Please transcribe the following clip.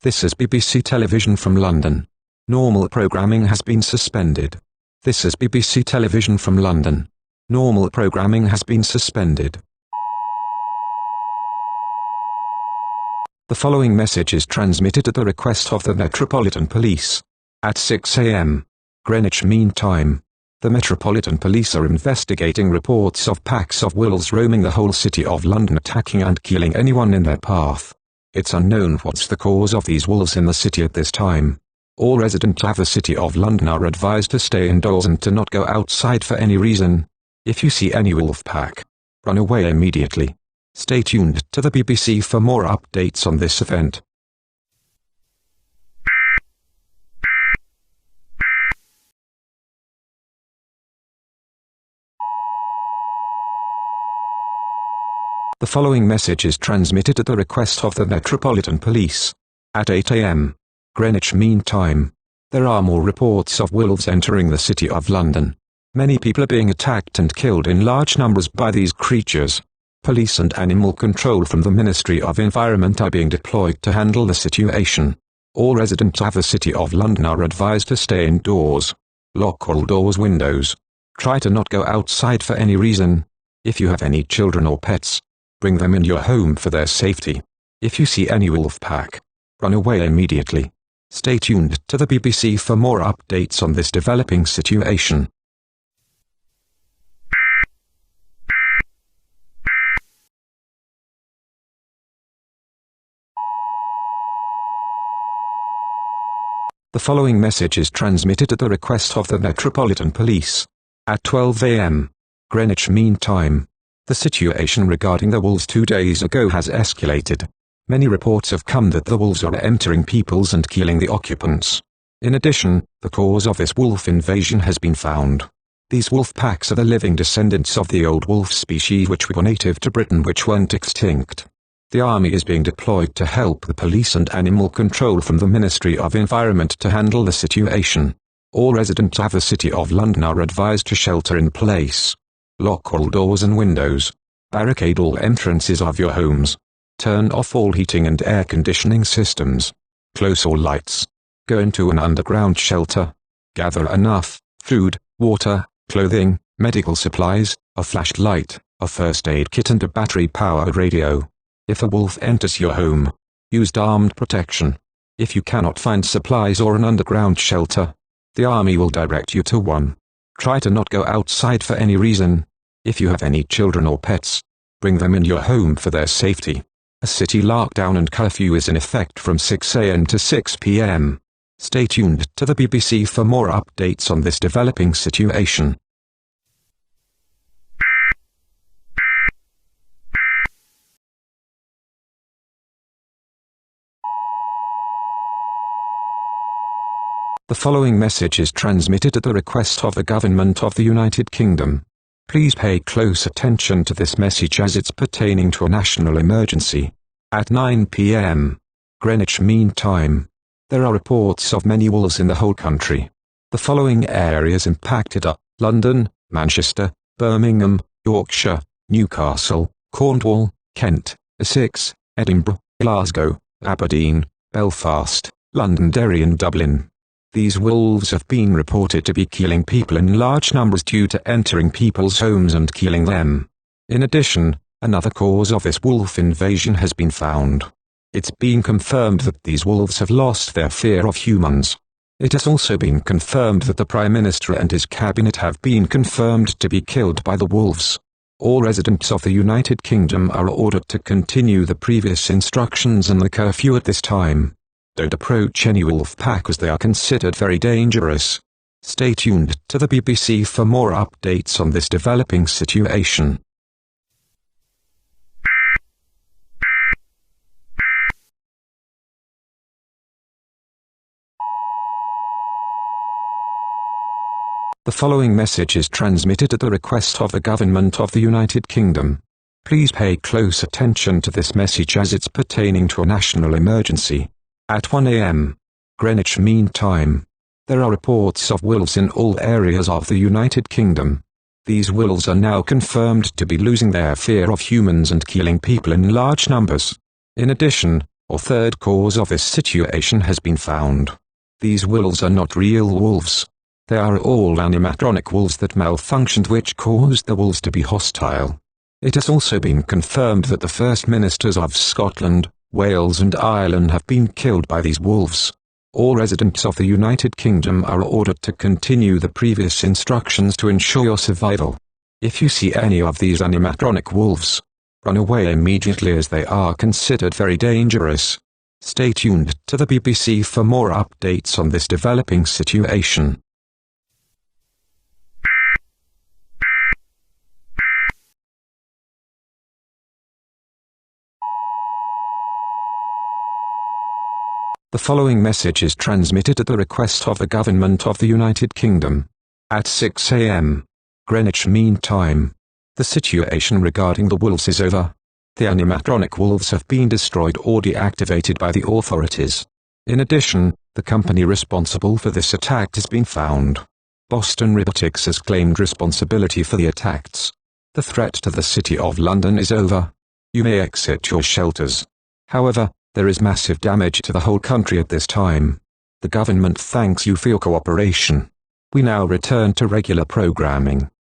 This is BBC Television from London. Normal programming has been suspended. This is BBC Television from London. Normal programming has been suspended. The following message is transmitted at the request of the Metropolitan Police. At 6 a.m. Greenwich Mean Time, the Metropolitan Police are investigating reports of packs of wolves roaming the whole city of London, attacking and killing anyone in their path. It's unknown what's the cause of these wolves in the city at this time. All residents of the city of London are advised to stay indoors and to not go outside for any reason. If you see any wolf pack, run away immediately. Stay tuned to the BBC for more updates on this event. The following message is transmitted at the request of the Metropolitan Police. At 8 a.m. Greenwich Mean Time, there are more reports of wolves entering the city of London. Many people are being attacked and killed in large numbers by these creatures. Police and animal control from the Ministry of Environment are being deployed to handle the situation. All residents of the city of London are advised to stay indoors. Lock all doors, windows. Try to not go outside for any reason. If you have any children or pets, bring them in your home for their safety. If you see any wolf pack, run away immediately. Stay tuned to the BBC for more updates on this developing situation. The following message is transmitted at the request of the Metropolitan Police. At 12 a.m. Greenwich Mean Time, the situation regarding the wolves 2 days ago has escalated. Many reports have come that the wolves are entering peoples and killing the occupants. In addition, the cause of this wolf invasion has been found. These wolf packs are the living descendants of the old wolf species which were native to Britain, which went extinct. The army is being deployed to help the police and animal control from the Ministry of Environment to handle the situation. All residents of the city of London are advised to shelter in place. Lock all doors and windows. Barricade all entrances of your homes. Turn off all heating and air conditioning systems. Close all lights. Go into an underground shelter. Gather enough food, water, clothing, medical supplies, a flashlight, a first aid kit and a battery-powered radio. If a wolf enters your home, use armed protection. If you cannot find supplies or an underground shelter, the army will direct you to one. Try to not go outside for any reason. If you have any children or pets, bring them in your home for their safety. A city lockdown and curfew is in effect from 6 a.m. to 6 p.m. Stay tuned to the BBC for more updates on this developing situation. The following message is transmitted at the request of the Government of the United Kingdom. Please pay close attention to this message as it's pertaining to a national emergency. At 9 p.m. Greenwich Mean Time, there are reports of many wolves in the whole country. The following areas impacted are London, Manchester, Birmingham, Yorkshire, Newcastle, Cornwall, Kent, Essex, Edinburgh, Glasgow, Aberdeen, Belfast, Londonderry and Dublin. These wolves have been reported to be killing people in large numbers due to entering people's homes and killing them. In addition, another cause of this wolf invasion has been found. It's been confirmed that these wolves have lost their fear of humans. It has also been confirmed that the Prime Minister and his cabinet have been confirmed to be killed by the wolves. All residents of the United Kingdom are ordered to continue the previous instructions and the curfew at this time. Don't approach any wolf pack as they are considered very dangerous. Stay tuned to the BBC for more updates on this developing situation. The following message is transmitted at the request of the Government of the United Kingdom. Please pay close attention to this message as it's pertaining to a national emergency. At 1 a.m. Greenwich Mean Time, there are reports of wolves in all areas of the United Kingdom. These wolves are now confirmed to be losing their fear of humans and killing people in large numbers. In addition, or third cause of this situation has been found. These wolves are not real wolves. They are all animatronic wolves that malfunctioned, which caused the wolves to be hostile. It has also been confirmed that the First Ministers of Scotland, Wales and Ireland have been killed by these wolves. All residents of the United Kingdom are ordered to continue the previous instructions to ensure your survival. If you see any of these animatronic wolves, run away immediately, as they are considered very dangerous. Stay tuned to the BBC for more updates on this developing situation. The following message is transmitted at the request of the Government of the United Kingdom. At 6 a.m. Greenwich Mean Time. The situation regarding the wolves is over. The animatronic wolves have been destroyed or deactivated by the authorities. In addition, the company responsible for this attack has been found. Boston Robotics has claimed responsibility for the attacks. The threat to the City of London is over. You may exit your shelters. However, there is massive damage to the whole country at this time. The government thanks you for your cooperation. We now return to regular programming.